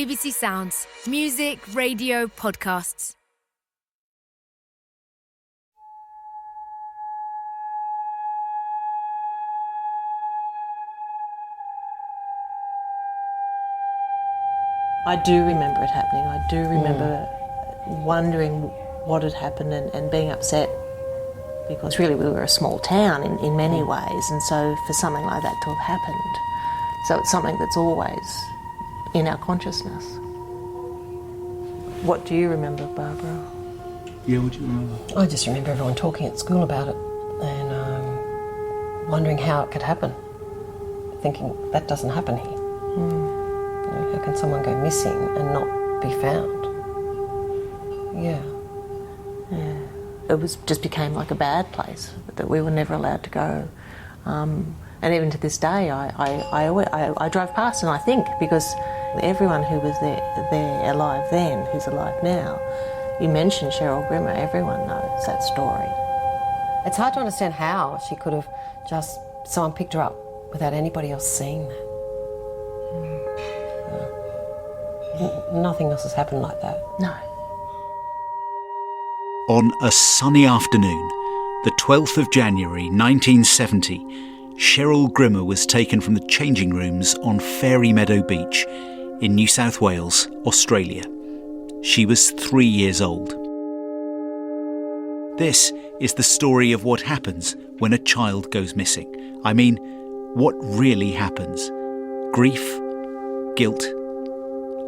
BBC Sounds. Music, radio, podcasts. I do remember it happening. I do remember wondering what had happened and being upset, because really we were a small town in many ways, and so for something like that to have happened. So it's something that's always in our consciousness. What do you remember, Barbara? Yeah, what do you remember? I just remember everyone talking at school about it and wondering how it could happen. Thinking, that doesn't happen here. You know, how can someone go missing and not be found? Yeah. It just became like a bad place that we were never allowed to go. And even to this day, I drove past and I think, because everyone who was there alive then, who's alive now, you mentioned Cheryl Grimmer, everyone knows that story. It's hard to understand how she could have just, someone picked her up without anybody else seeing that. Nothing else has happened like that. No. On a sunny afternoon, the 12th of January 1970, Cheryl Grimmer was taken from the changing rooms on Fairy Meadow Beach in New South Wales, Australia. She was 3 years old. This is the story of what happens when a child goes missing. I mean, what really happens. Grief, guilt,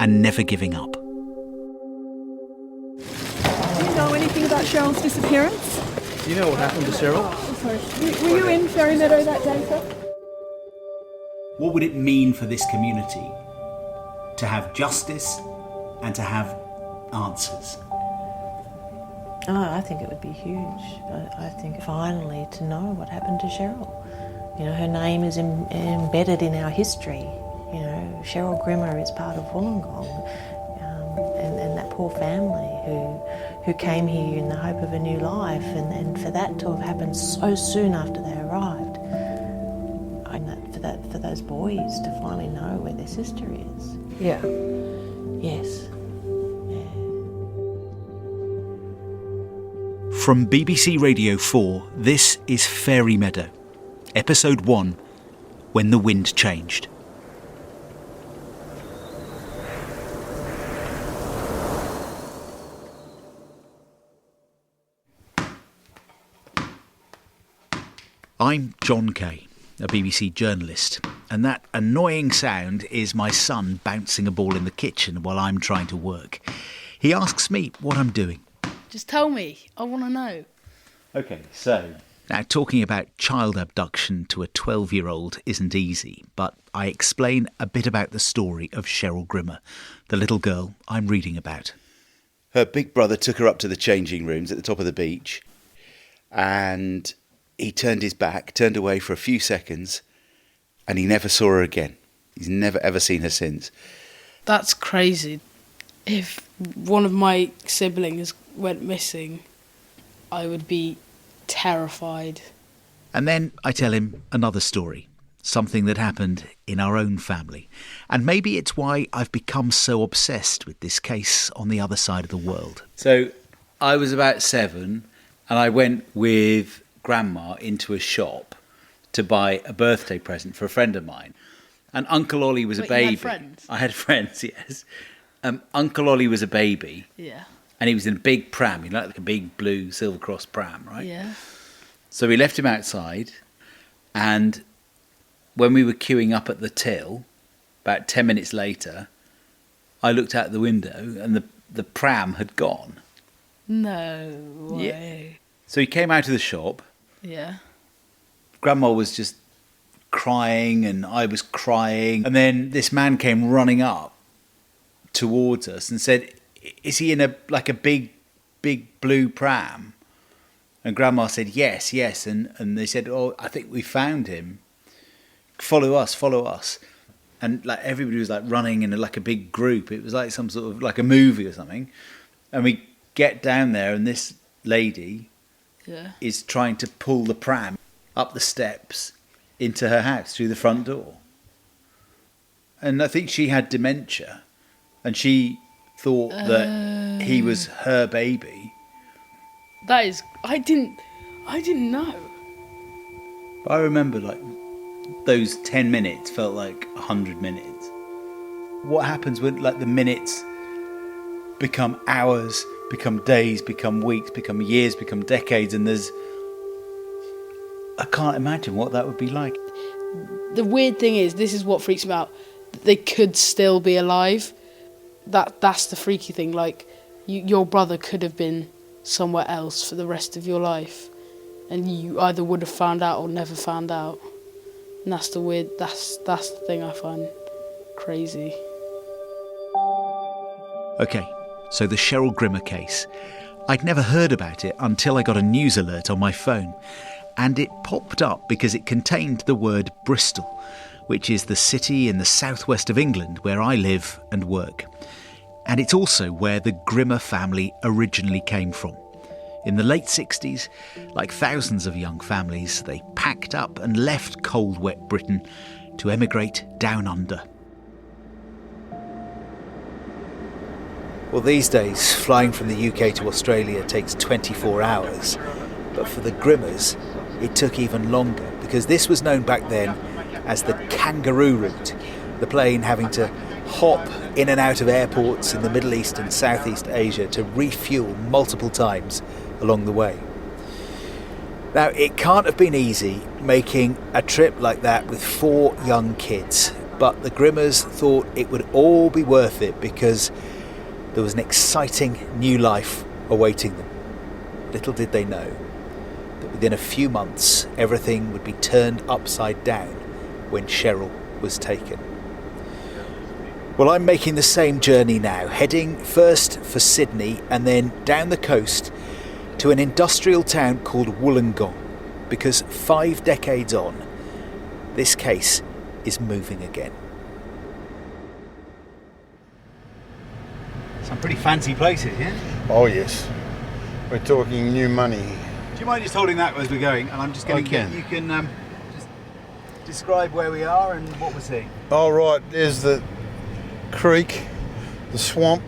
and never giving up. Do you know anything about Cheryl's disappearance? Do you know what happened to Cheryl? Sorry. Were you in Fairy Meadow that day, sir? What would it mean for this community to have justice and to have answers? Oh, I think it would be huge. I think finally to know what happened to Cheryl. You know, her name is embedded in our history. You know, Cheryl Grimmer is part of Wollongong, and that poor family who came here in the hope of a new life, and for that to have happened so soon after they arrived, for those boys to finally know where their sister is. Yeah. Yes. From BBC Radio 4, this is Fairy Meadow, Episode 1, When the Wind Changed. I'm John Kay, a BBC journalist, and that annoying sound is my son bouncing a ball in the kitchen while I'm trying to work. He asks me what I'm doing. Just tell me. I want to know. OK, so... Now, talking about child abduction to a 12-year-old isn't easy, but I explain a bit about the story of Cheryl Grimmer, the little girl I'm reading about. Her big brother took her up to the changing rooms at the top of the beach, and he turned his back, turned away for a few seconds, and he never saw her again. He's never ever seen her since. That's crazy. If one of my siblings went missing, I would be terrified. And then I tell him another story, something that happened in our own family. And maybe it's why I've become so obsessed with this case on the other side of the world. So I was about 7 and I went with Grandma into a shop to buy a birthday present for a friend of mine. And Uncle Ollie was a baby. You had friends? I had friends, yes. Uncle Ollie was a baby. Yeah. And he was in a big pram, like a big blue Silver Cross pram, right? Yeah. So we left him outside, and when we were queuing up at the till, about 10 minutes later, I looked out the window and the pram had gone. No way. Yeah. So he came out of the shop. Yeah. Grandma was just crying and I was crying. And then this man came running up towards us and said, "Is he in a big blue pram?" And Grandma said, yes. And they said, "Oh, I think we found him. Follow us." And like everybody was like running in like a big group. It was like some sort of like a movie or something. And we get down there and this lady is trying to pull the pram up the steps into her house through the front door. And I think she had dementia. and she thought that he was her baby. That is, I didn't know. But I remember like those 10 minutes felt like 100 minutes. What happens when like the minutes become hours, become days, become weeks, become years, become decades, and I can't imagine what that would be like. The weird thing is, this is what freaks me out. They could still be alive. That's the freaky thing. Like, your brother could have been somewhere else for the rest of your life, and you either would have found out or never found out. And that's the thing I find crazy. Okay, so the Cheryl Grimmer case. I'd never heard about it until I got a news alert on my phone, and it popped up because it contained the word Bristol, which is the city in the southwest of England where I live and work. And it's also where the Grimmer family originally came from. In the late 60s, like thousands of young families, they packed up and left cold, wet Britain to emigrate down under. Well, these days, flying from the UK to Australia takes 24 hours. But for the Grimmers, it took even longer, because this was known back then as the kangaroo route, the plane having to hop in and out of airports in the Middle East and Southeast Asia to refuel multiple times along the way. Now, it can't have been easy making a trip like that with 4 young kids, but the Grimmers thought it would all be worth it because there was an exciting new life awaiting them. Little did they know that within a few months everything would be turned upside down when Cheryl was taken. Well, I'm making the same journey now, heading first for Sydney and then down the coast to an industrial town called Wollongong, because 5 decades on, this case is moving again. Some pretty fancy places, yeah? Oh yes, we're talking new money. Do you mind just holding that as we're going? And I'm just going to get you can just describe where we are and what we're seeing. All right, there's the creek, the swamp,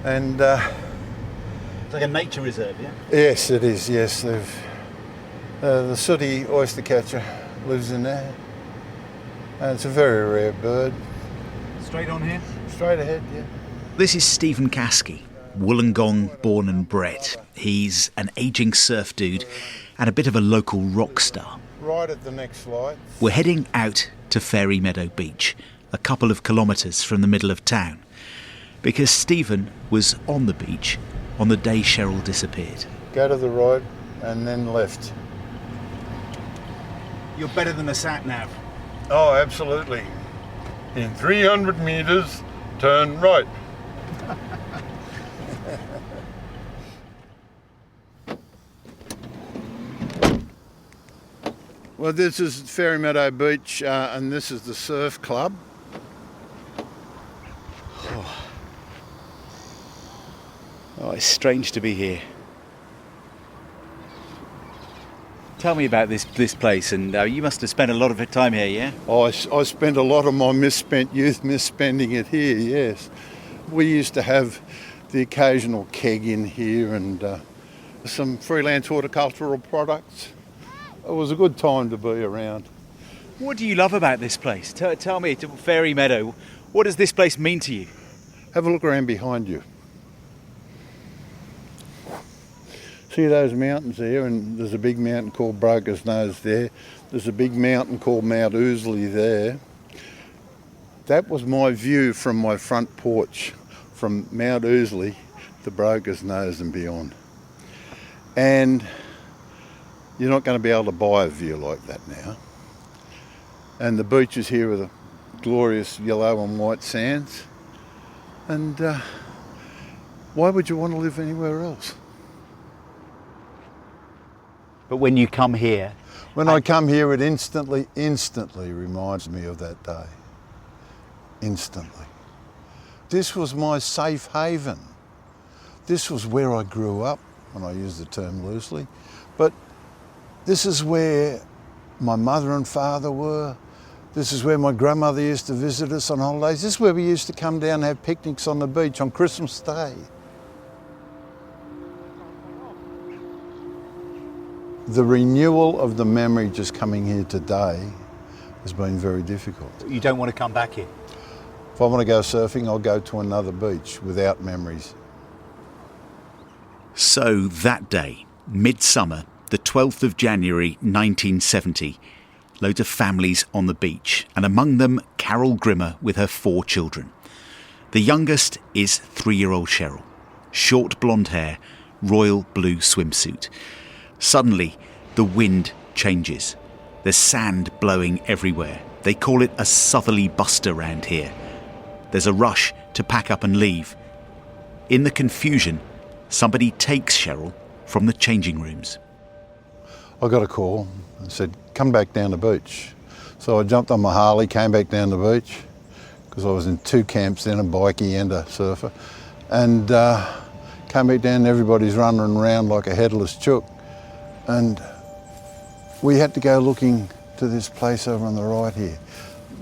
and it's like a nature reserve, yeah? yes, it is. Yes, they've the sooty oyster catcher lives in there. It's a very rare bird. Straight on here? Straight ahead, yeah. This is Stephen Caskey, Wollongong born and bred. He's an ageing surf dude and a bit of a local rock star. Right at the next light. We're heading out to Fairy Meadow Beach, a couple of kilometres from the middle of town, because Stephen was on the beach on the day Cheryl disappeared. Go to the right and then left. You're better than a sat-nav. Oh, absolutely. In 300 metres, turn right. Well, this is Fairy Meadow Beach, and this is the surf club. Oh, it's strange to be here. Tell me about this place, and you must have spent a lot of your time here, yeah? I spent a lot of my misspent youth misspending it here, yes. We used to have the occasional keg in here and some freelance horticultural products. It was a good time to be around. What do you love about this place? Tell me, Fairy Meadow, what does this place mean to you? Have a look around behind you. See those mountains there, and there's a big mountain called Broker's Nose there. There's a big mountain called Mount Ousley there. That was my view from my front porch, from Mount Ousley to Broker's Nose and beyond. And you're not going to be able to buy a view like that now. And the beaches here are the glorious yellow and white sands. And why would you want to live anywhere else? But when you come here... When I come here, it instantly reminds me of that day. Instantly. This was my safe haven. This was where I grew up, when I use the term loosely. But this is where my mother and father were. This is where my grandmother used to visit us on holidays. This is where we used to come down and have picnics on the beach on Christmas Day. The renewal of the memory just coming here today has been very difficult. You don't want to come back here? If I want to go surfing, I'll go to another beach without memories. So that day, midsummer, the 12th of January 1970, loads of families on the beach, and among them Cheryl Grimmer with her 4 children. The youngest is 3-year-old Cheryl. Short blonde hair, royal blue swimsuit. Suddenly, the wind changes. There's sand blowing everywhere. They call it a southerly buster round here. There's a rush to pack up and leave. In the confusion, somebody takes Cheryl from the changing rooms. I got a call and said, come back down the beach. So I jumped on my Harley, came back down the beach, because I was in 2 camps then, a bikie and a surfer, and came back down and everybody's running around like a headless chook. And we had to go looking to this place over on the right here,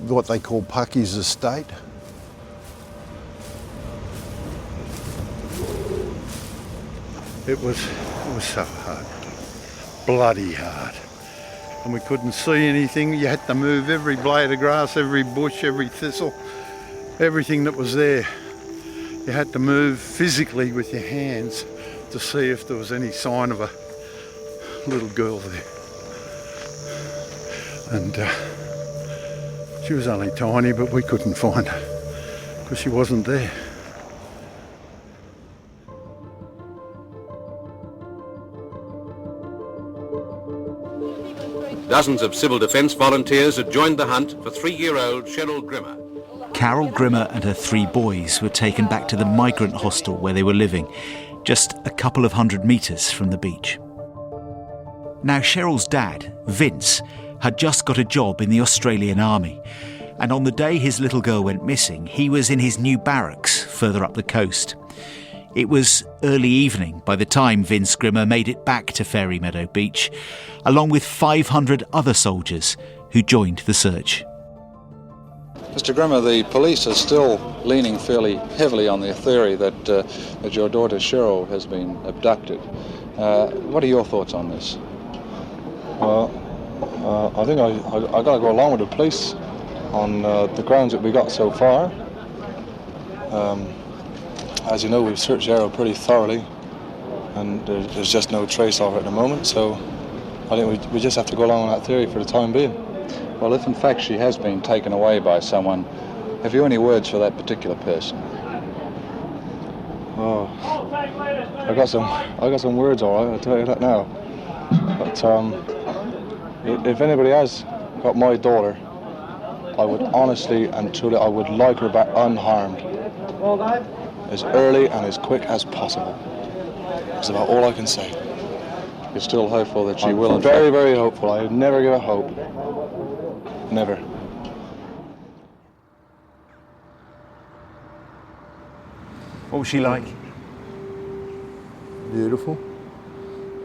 what they call Pucky's Estate. It was so hard, bloody hard. And we couldn't see anything. You had to move every blade of grass, every bush, every thistle, everything that was there. You had to move physically with your hands to see if there was any sign of a little girl there. And she was only tiny, but we couldn't find her because she wasn't there. Dozens of civil defence volunteers had joined the hunt for 3-year-old Cheryl Grimmer. Cheryl Grimmer and her 3 boys were taken back to the migrant hostel where they were living, just a couple of 100 metres from the beach. Now, Cheryl's dad, Vince, had just got a job in the Australian Army, and on the day his little girl went missing, he was in his new barracks further up the coast. It was early evening by the time Vince Grimmer made it back to Fairy Meadow Beach, along with 500 other soldiers who joined the search. Mr. Grimmer, the police are still leaning fairly heavily on the theory that your daughter Cheryl has been abducted. What are your thoughts on this? Well, I think I got to go along with the police on the grounds that we got so far. As you know, we've searched Cheryl pretty thoroughly, and there's just no trace of her at the moment, so I think we just have to go along with that theory for the time being. Well, if in fact she has been taken away by someone, have you any words for that particular person? Oh, I got some words, all right, I'll tell you that now. But if anybody has got my daughter, I would honestly and truly, I would like her back unharmed, as early and as quick as possible. That's about all I can say. You're still hopeful that she will? I'm very, very hopeful. I never give up hope. Never. What was she like? Beautiful.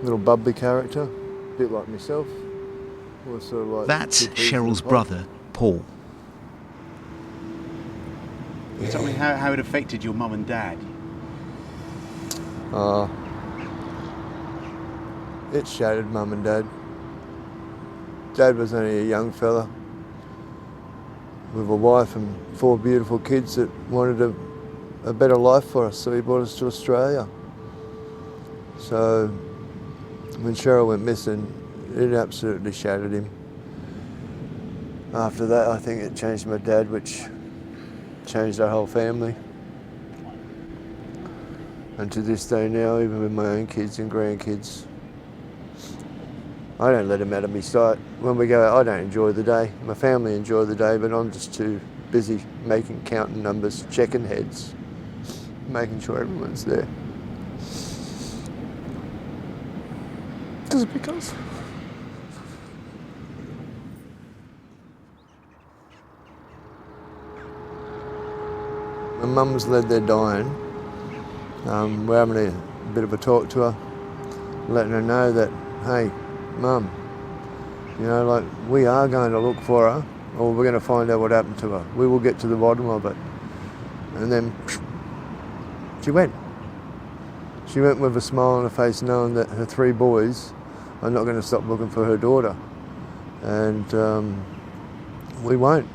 Little bubbly character, a bit like myself. Sort of like That's Cheryl's brother, Paul. Can you tell me how it affected your mum and dad? It shattered mum and dad. Dad was only a young fella with a wife and 4 beautiful kids that wanted a better life for us, so he brought us to Australia. So when Cheryl went missing, it absolutely shattered him. After that, I think it changed my dad, which changed our whole family. And to this day now, even with my own kids and grandkids, I don't let them out of my sight. When we go out, I don't enjoy the day. My family enjoy the day, but I'm just too busy counting numbers, checking heads, making sure everyone's there. Just because. My mum's led there dying. We're having a bit of a talk to her, letting her know that, hey, Mum, you know, like, we are going to look for her. or we're going to find out what happened to her. We will get to the bottom of it. And then she went. She went with a smile on her face, knowing that her 3 boys are not going to stop looking for her daughter. And we won't.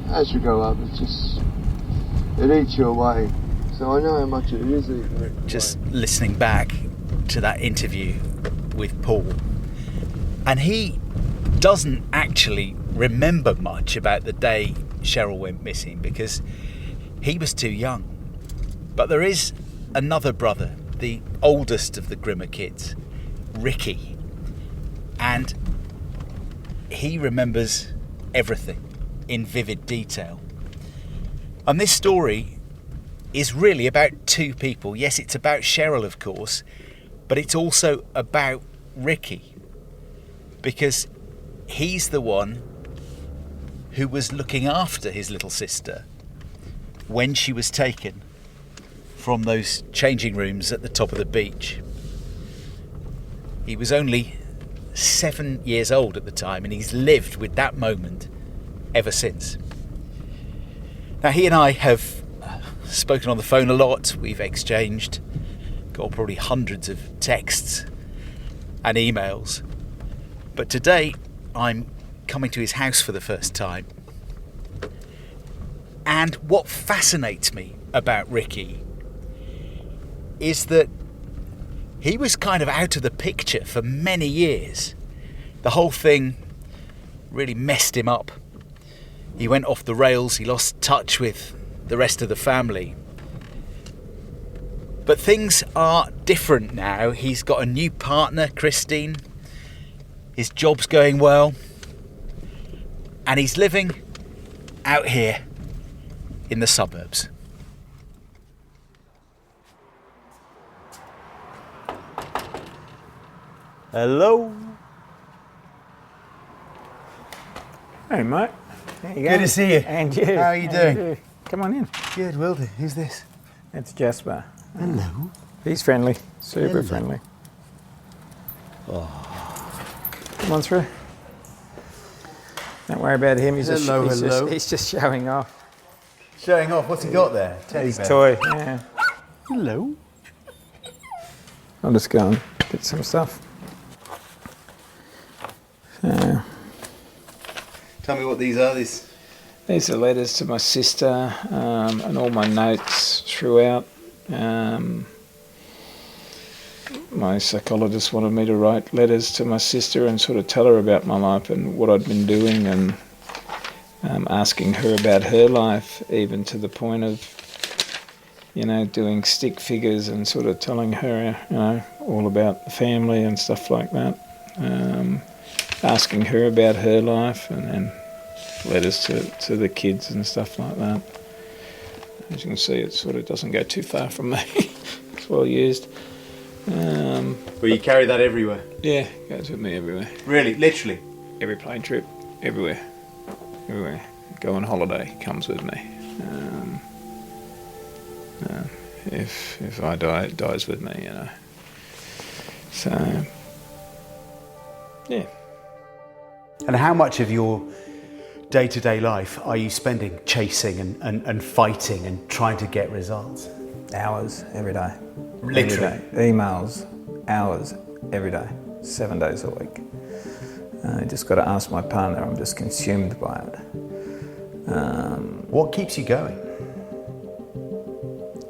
As you grow up, it eats you away. So I know how much it is eating. Just listening back to that interview with Paul, and he doesn't actually remember much about the day Cheryl went missing because he was too young. But there is another brother, the oldest of the Grimmer kids, Ricki, and he remembers everything in vivid detail. And this story is really about 2 people. Yes, it's about Cheryl, of course, but it's also about Ricki, because he's the one who was looking after his little sister when she was taken from those changing rooms at the top of the beach. He was only 7 years old at the time, and he's lived with that moment ever since. Now, he and I have spoken on the phone a lot. We've exchanged, probably hundreds of texts and emails. But today, I'm coming to his house for the first time. And what fascinates me about Ricki is that he was kind of out of the picture for many years. The whole thing really messed him up. He went off the rails, he lost touch with the rest of the family. But things are different now. He's got a new partner, Christine. His job's going well. And he's living out here in the suburbs. Hello. Hey, mate. How you Good going? to see you. And you. How are you doing? Come on in. Good, will do. Who's this? It's Jasper. Hello. He's friendly. Super Hello. friendly. Oh. Come on through. Don't worry about him. He's Hello. He's just showing off. Showing off. What's he got there? Teddy His bear. toy. Yeah. Hello. I'll just go and get some stuff. Tell me what these are. These are letters to my sister and all my notes throughout. My psychologist wanted me to write letters to my sister and sort of tell her about my life and what I'd been doing, and asking her about her life, even to the point of, doing stick figures and sort of telling her, all about the family and stuff like that. Asking her about her life, and then letters to the kids and stuff like that. As you can see, it sort of doesn't go too far from me. It's well used. Well, you carry that everywhere? Yeah, goes with me everywhere. Really? Literally? Every plane trip, everywhere. Everywhere. Go on holiday, comes with me. If I die, it dies with me, So, yeah. And how much of your day-to-day life are you spending chasing and fighting and trying to get results? Hours every day. Literally? Every day. Emails, hours every day, 7 days a week. I just got to ask my partner. I'm just consumed by it. What keeps you going?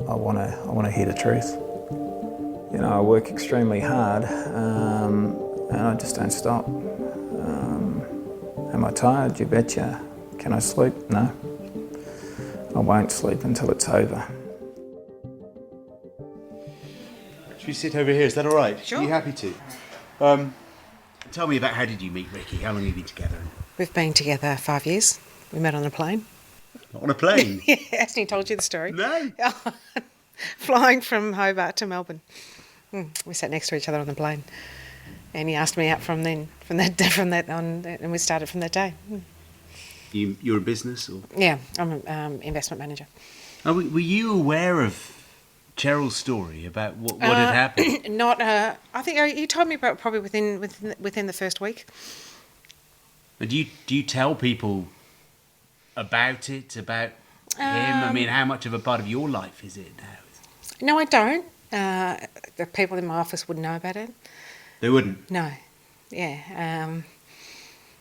I want to hear the truth. I work extremely hard, and I just don't stop. Am I tired? You betcha. Can I sleep? No. I won't sleep until it's over. Should we sit over here? Is that all right? Sure. Are you happy to? Tell me about, how did you meet Ricki? How long have you been together? We've been together 5 years. We met on a plane. On a plane? Yeah, hasn't he told you the story? No. Flying from Hobart to Melbourne. We sat next to each other on the plane. And he asked me out from that on, and we started from that day. You're in business? Or? Yeah, I'm an investment manager. Were you aware of Cheryl's story about what had happened? Not. I think you told me about probably within the first week. But do you tell people about it, about him? I mean, how much of a part of your life is it now? No, I don't. The people in my office wouldn't know about it. They wouldn't? No. Yeah.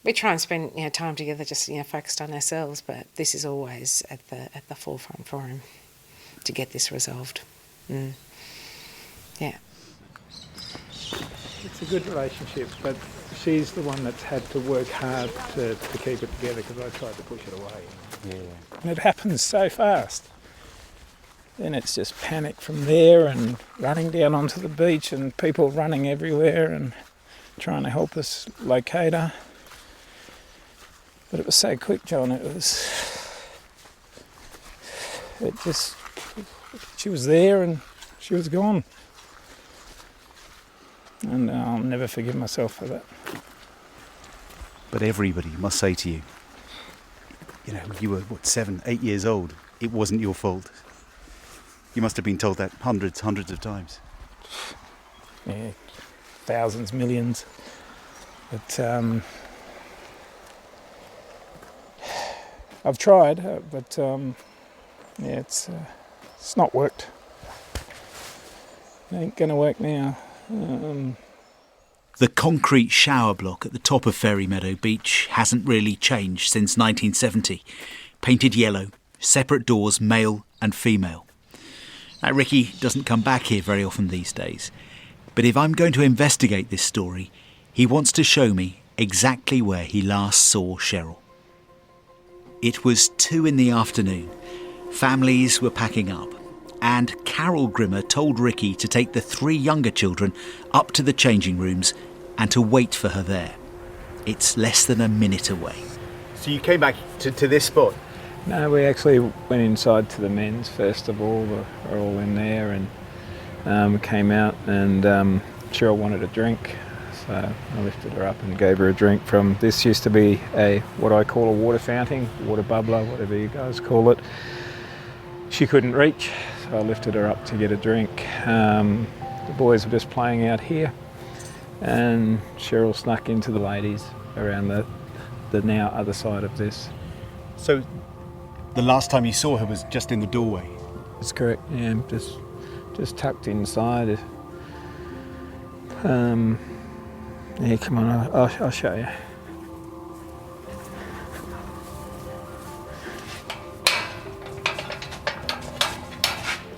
We try and spend time together, just focused on ourselves. But this is always at the forefront for him to get this resolved. Yeah. It's a good relationship, but she's the one that's had to work hard to keep it together because I tried to push it away. Yeah. And it happens so fast. Then it's just panic from there and running down onto the beach and people running everywhere and trying to help us locate her. But it was so quick, John, she was there and she was gone. And I'll never forgive myself for that. But everybody must say to you, you were, 7, 8 years old. It wasn't your fault. You must have been told that hundreds of times. Yeah, thousands, millions. But I've tried, but it's not worked. It ain't gonna work now. The concrete shower block at the top of Fairy Meadow Beach hasn't really changed since 1970. Painted yellow, separate doors, male and female. Now, Ricki doesn't come back here very often these days. But if I'm going to investigate this story, he wants to show me exactly where he last saw Cheryl. It was 2 p.m. Families were packing up. And Cheryl Grimmer told Ricki to take the 3 younger children up to the changing rooms and to wait for her there. It's less than a minute away. So you came back to this spot? No, we actually went inside to the men's first of all. We're all in there and we came out and Cheryl wanted a drink. So I lifted her up and gave her a drink from, this used to be what I call a water fountain, water bubbler, whatever you guys call it. She couldn't reach, so I lifted her up to get a drink. The boys were just playing out here and Cheryl snuck into the ladies around the now other side of this. So the last time you saw her was just in the doorway? That's correct, yeah, just tucked inside. Yeah, come on, I'll show you.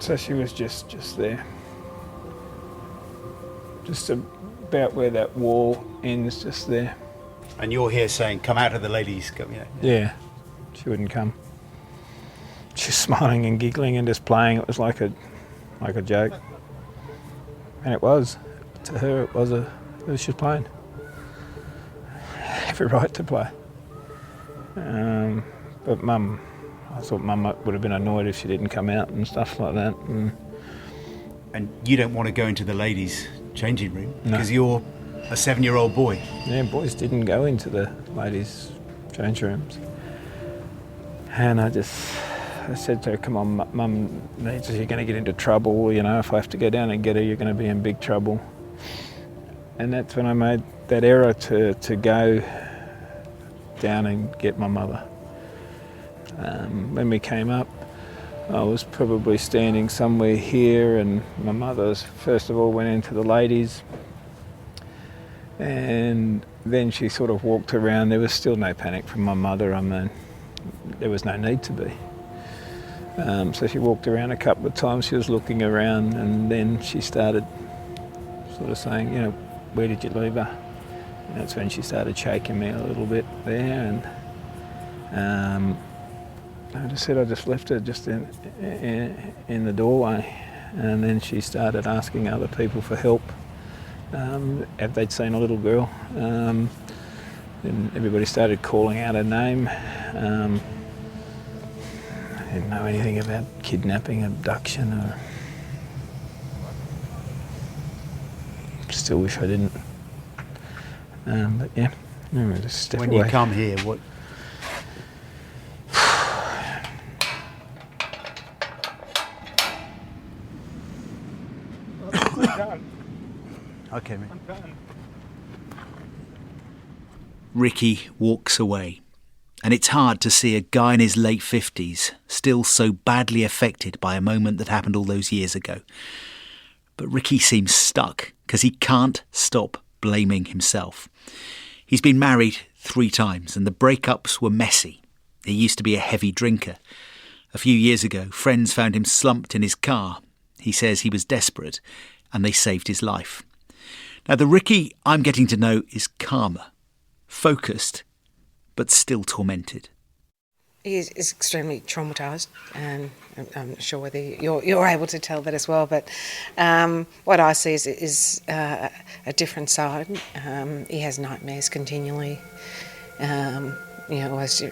So she was just there. Just about where that wall ends, just there. And you're here saying, come out of the ladies, come, Yeah, she wouldn't come. She's smiling and giggling and just playing. It was like a joke. And it was. To her, it was she was playing. Every right to play. But I thought Mum would have been annoyed if she didn't come out and stuff like that. And you don't want to go into the ladies' changing room? No. Because you're a 7-year-old boy? Yeah, boys didn't go into the ladies' change rooms. And I said to her, come on, Mum needs us, you're going to get into trouble, if I have to go down and get her, you're going to be in big trouble. And that's when I made that error to go down and get my mother. When we came up, I was probably standing somewhere here and my mother first of all went into the ladies and then she sort of walked around. There was still no panic from my mother. I mean, there was no need to be. So she walked around a couple of times, she was looking around and then she started sort of saying, where did you leave her? And that's when she started shaking me a little bit there and I just said I just left her just in the doorway and then she started asking other people for help if they'd seen a little girl. And everybody started calling out her name. I didn't know anything about kidnapping, abduction, or still wish I didn't. But yeah, just step away. When you come here, what? Okay, mate. Ricki walks away, and it's hard to see a guy in his late 50s still so badly affected by a moment that happened all those years ago. But Ricki seems stuck because he can't stop blaming himself. He's been married 3 times and the breakups were messy. He used to be a heavy drinker. A few years ago, friends found him slumped in his car. He says he was desperate and they saved his life. Now, the Ricki I'm getting to know is calmer, focused, but still tormented. He is extremely traumatised, and I'm not sure whether you're able to tell that as well, but what I see is a different side. He has nightmares continually, always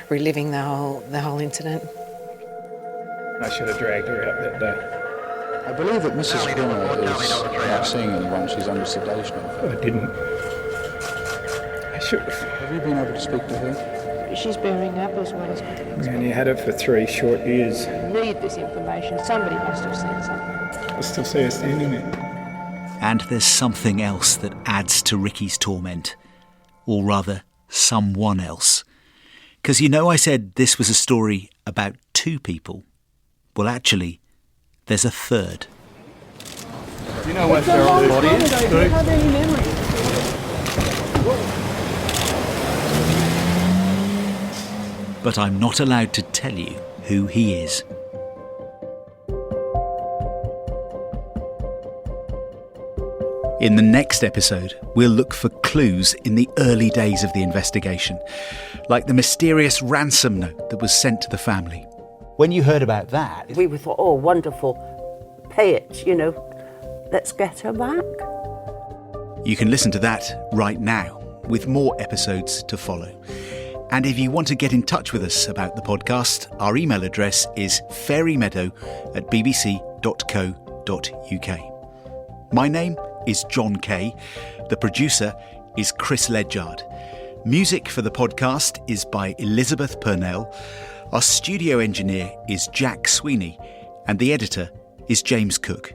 reliving the whole incident. I should have dragged her out that day. I believe that Mrs. Grimmer is not seeing anyone. She's under sedation. I didn't. I should have. Have you been able to speak to her? She's bearing up as well as I only had it for 3 short years. Read this information. Somebody must have seen something. I still see her standing there. And there's something else that adds to Ricki's torment. Or rather, someone else. Because I said this was a story about 2 people. Well, actually, there's a third. Do you know where Cheryl's body is? I don't have any memory. But I'm not allowed to tell you who he is. In the next episode, we'll look for clues in the early days of the investigation, like the mysterious ransom note that was sent to the family. When you heard about that... We thought, oh, wonderful, pay it, let's get her back. You can listen to that right now, with more episodes to follow. And if you want to get in touch with us about the podcast, our email address is fairymeadow@bbc.co.uk. My name is John Kay. The producer is Chris Ledgard. Music for the podcast is by Elizabeth Purnell. Our studio engineer is Jack Sweeney. And the editor is James Cook.